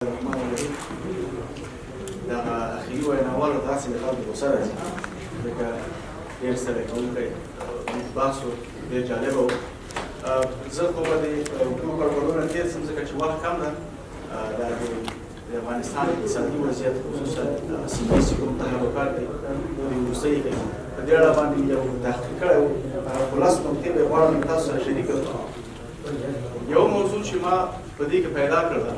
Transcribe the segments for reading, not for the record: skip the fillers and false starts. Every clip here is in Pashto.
الرحمن الرحیم دغه اخري ویناوال داسې د خلکو غوسه راځي ځکه ډېر سره کوونکی بحث و ډېر جالبه و. زه خو به د کوم ګډوډونه تېر شم ځکه چې وخت کم ده. دا د افغانستان اقتصادي وضعیت خصوصا سیمه ییز کوم تحرکات دي د وروستیو کې په دې اړه باندې یو تحقیق کړی و. خلاص نقطې به غواړم تاسو سره شریکه کړم. یو موضوع چې ما په دې کې پیدا کړله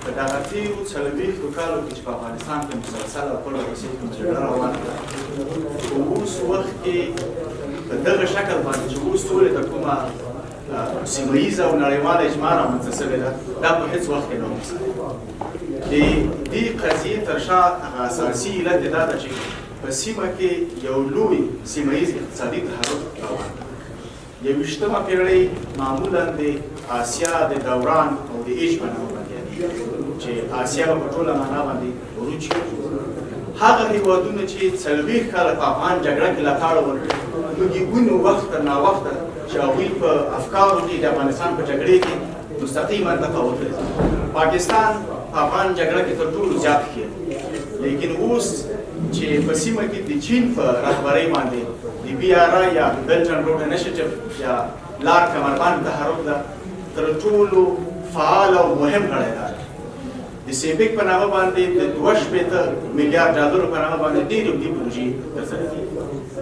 په دغه تېرو څلوېښتو کالو کې چې په افغانستان کې مسلسله پرله پسې کوم جګړه روانه ده، په اوس وخت کې په دغه شکل باندې چې اوس ټولې د کومه سیمه ییزه او نړیواله اجماع رامنځته شوې ده، دا په هېڅ وخت کې نه و د دې قضیې تر شا هغه اساسي علت دا ده چې په سیمه کې یو لوی سیمه ییز اقتصادي تحرک روان ده. یوویشتمه پېړۍ معمولا د آسیا د دوران او د ایج په نامه باندې چې آسیا په ټوله معنا باندې عروج کوي. هغه هېوادونه چې 40 کاله په افغان جګړه کې لاټاړه ورکړي، لږیږونو وخت تر ناوخته چې هغوی په افکارو کې د افغانستان په جګړې کې مستقیما تفاوت لري. پاکستان په افغان جګړه کې تر ټولو زیات ښه، لیکن اوس چې په سیمه کې د چین په رهبرۍ باندې د BRI یا بلټ اینډ روډ انیشیټیو یا لار کمربند تحرک ده تر ټولو فعال او مهم غړی ده. د سیپیک په نامه باندې د 2.8 میلیارډ ډالرو په نامه باندې ډېرې اوږدې پروژې ترسره کېږي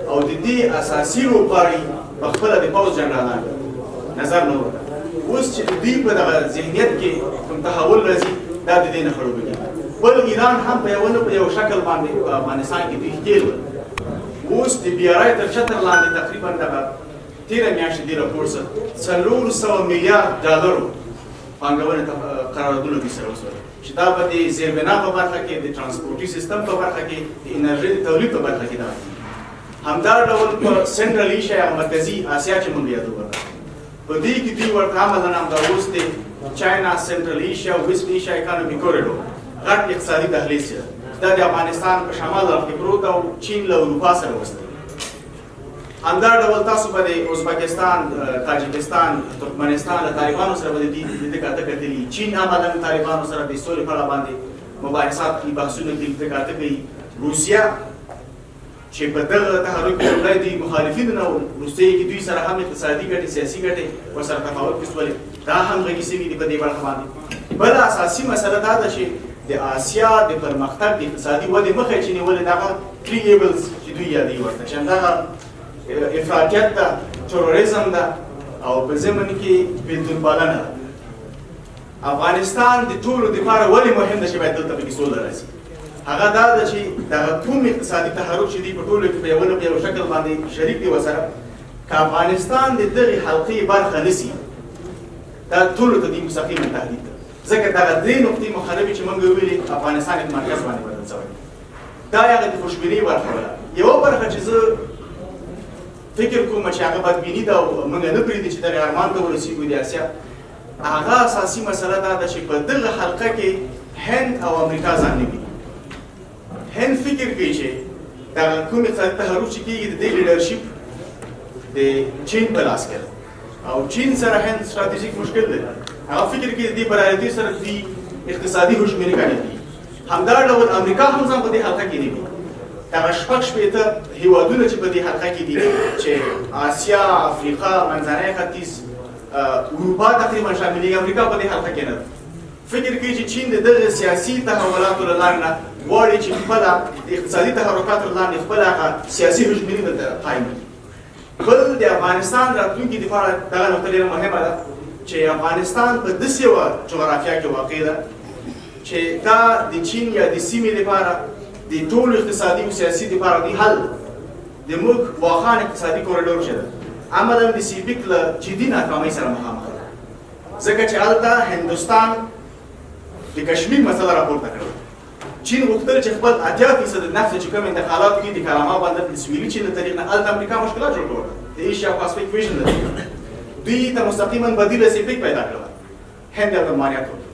او د دې اساسي لوبغاړي په خپله د پوځ جنرالان نظر نه ورکړه. اوس چې د دوی په دغه ذهنیت کې کوم تحول راځي، دا د دې نه خړوبېږي. بل ایران هم په یو شکل باندې په افغانستان کې دوی ښکېل ول. اوس د BRI تر چتر لاندې تقریبا دغه تېره میاشت دې راپور سره 400 میلیارډ ډالرو پانګونې قراردادونه دوی سره وشول چې دا به د زیربنا په برخه کې، د ترانسپورټي سیستم په برخه کې، د انرژۍ د تولید په برخه کې ده. همدا ډول په سنټرل ایشیا یا مرکزي اسیا چې موږ یادو ورته په دې کې دوی ورته عملاً همدا اوس د چاینا سنټرل ایشیا او ویسټ ایشیا اکانومي کوریډور غټ اقتصادي دهلیز چې دا د افغانستان په شمال اړخ کې پروت او چین له اروپا سره وصل. همدا ډول تاسو به د ازبکستان، تاجکستان، ترکمنستان له طالبانو سره به د دې کاته کتلي. چین عملاً طالبانو سره د سولې په اړه باندې مباحثات کوي، بحثونه کوي، د کاته کوي. روسیه چې په دغه تحرک کې لومړی دوی مخالفین نه وو، وروستیو کې دوی سره هم اقتصادي ګټې، سیاسي ګټې ورسره تفاوت وشولې، دا هم غږې شوي دي په دې برخه باندې. بله اساسي مسله دا ده چې د آسیا د پرمختګ د اقتصادي ودې مخه چې نیولې دغه 3 لیبلز چې دوی یادوي ورته، چې همدغه افراطیت ده، تروریزم ده او په ضمن کې بېلتونپالنه ده. افغانستان د ټولو دپاره ولې مهم ده چې باید دلته پکې سوله راسي؟ هغه دا ده چې دغه کوم اقتصادي تحرک چې دی په ټولو کې په یو نه په یو شکل باندې شریک دی ورسره، که افغانستان د دغې حلقې برخه نسي، دا ټولو ته دوی مستقیما تهدید ده. ځکه دغه 3 نقطې مخربې چې موږ ویلې افغانستان په مرکز باندې بدل شوی، دا هغه د خوشبینۍ برخه وه. یوه برخه چې زه فکر کوم چې هغه بدبیني ده او موږ نه پرېږدي چې دغې ارمان ته ورسېږو د اسیا، هغه اساسي مسله دا ده چې په دغه حلقه کې هند او امریکا ځان نه ویني. هند فکر کوي چې دغه کوم اقتصادي تحرک چې کېږي د دې لیډرشپ د چین په لاس کې ده او چین سره هند ستراتیژیک مشکل دی. هغه فکر کوي د دې برابرۍ سره دوی اقتصادي هوشمني کوي. همدا ډول امریکا هم ځان په دې حلقه کې نه ویني. دغه 6-8 هېوادونه چې په دې حلقه کې دي چې آسیا، افریقا، منځنی ختیځ، اروپا تقریبا شاملېږي، امریکا په دې حلقه کې نه ده. فکر کوي چې چین د دغه سیاسي تحولاتو له لارې نه غواړي چې خپله د اقتصادي تحرکاتو له لارې خپله هغه سیاسي هوشمني دلته قایم کړي. بل د افغانستان راتلونکي دپاره دغه نقطه ډېره مهمه ده چې افغانستان په داسې یوه جغرافیه کې واقع ده چې دا د چین یا د سیمې لپاره د ټولو اقتصادي او سیاسي دپاره د حل د موږ واخان اقتصادي کوریډور چې ده عملاً د سیپیک له جدي ناکامۍ سره مخامخ ده، ځکه چې هلته هندوستان د کشمیر مسله راپورته کړه. چین غوښتل چې خپل 80% نفت چې کوم انتقالات کوي د کالاما بندر د سویلي چین له طریق نه هلته امریکا مشکلات جوړ کړل. د ایشیا پاسفیک ویژن له دوی ته مستقیما بدیله سیپیک پیدا کړل، هند ته مالیات ورکړل.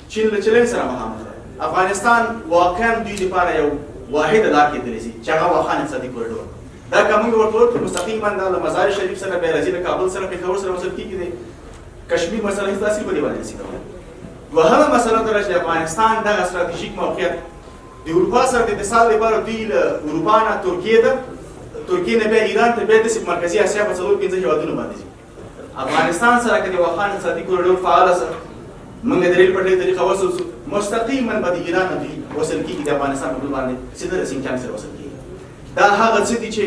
چین له چلنج سره مخامخ ده. افغانستان واقعا دوی لپاره یو واحده لار کېدلی شي چې هغه واخان اقتصادي کوریډور دا که موږ ورته وکړو مستقیما دا له مزار شریف سره بیا راځي، له کابل سره، پېښور سره وصل کېږي، د کشمیر مسله هېڅ تاثیر په دې باندې نشي کولی. دوهمه مسله دا چې د افغانستان دغه ستراتیژیک موقعیت د اروپا سره د اتصال لپاره دوی له اروپا نه ترکیې نه بیا ایران ته بیا داسې مرکزي اسیا په 4-5 هېوادونو باندې ځي. افغانستان سره که د یوه ښه اقتصادي کوریډور فعاله سه موږ د ریل پټلۍ طریقه وصل شو مستقیما به د ایران نه دوی وصل کېږي د افغانستان په حدود باندې سیده د سینګچان سره وصل کېږي. دا هغه څه دي چې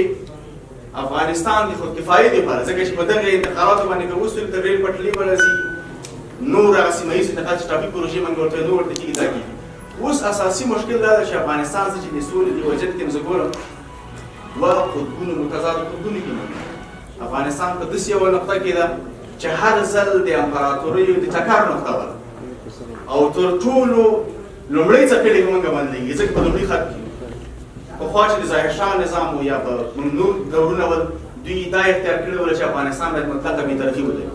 افغانستان د خودکفایۍ دپاره ځکه چې په دغه انتقالاتو باندې که وسو د ریل پټلۍ به راځي نور هغه سیمه ییز انتقال چې ټرافیک پروژې موږ ورته نور ورته کېږي دا کېږي. اوس اساسي مشکل دا ده چې افغانستان څه چې د سولې د وضعیت کې زه ګورم دوه قطبونو متضادو قطبونو کې موجود. افغانستان په داسې یوه نقطه کې ده چې هر ځل د امپراتوریو د ټکر نقطه وه او تر ټولو لومړی څپېړې په موږ باندې ځکه په لومړي خط کې پخوا چې د ظاهرشاه نظام و یا په نور دورونه ول دوی دا اختیار کړی وو چې افغانستان باید مطلقه بېطرفي ولري.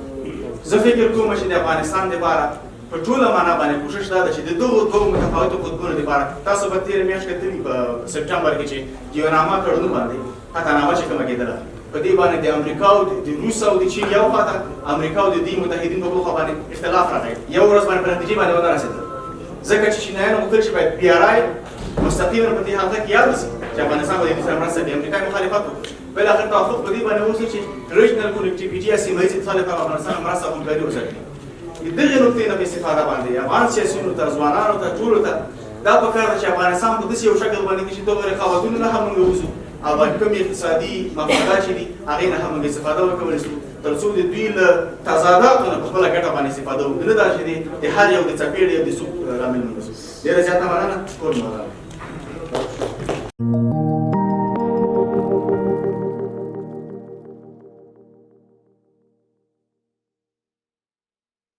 زه فکر کوم چې د افغانستان دپاره په ټوله معنا باندې کوشش دا ده چې د دغو دوو متفاوتو قطبونو دپاره تاسو به تېره میاشت کتلي په سپټمبر کې چې د یو نامه تړون باندې قطعنامه چې کومه کېدله په دې باندې د امریکا او د روس او د چین یو خواته امریکا او د دې متحدین په بل خوا باندې اختلاف راغی یو ورځ باندې په نتیجې باندې ونه رسېدل ځکه چې چینایانو غوښتل چې باید PRI مستقیما په دې حالت کې یاد وشي چې افغانستان به د دې سره مرسته کوي. امریکا مخالفت وکړ بالاخره توافق په دې باندې وشو چې ریجنل کونیکټیویټي یا سیمه ییز اتصال لپاره افغانستان مرسته او همکاري وساتي. دغې نقطې نه په استفاده باندې افغان سیاسیونو ته ځوانانو ته ټولو ته دا پکار ده چې افغانستان په داسې یو شکل باندې چې دغه رقابتونو نه هم موږ ووځو او کوم اقتصادي مفادات چې دي هغې نه هم موږ استفاده وکولی شو تر څو د دوی له تضاداتو نه په خپله ګټه باندې استفاده وکړو نه دا چې د هر یو د څپېړې او د سوق لامل ونیسو. ډېره زیاته مننه. کور مولانا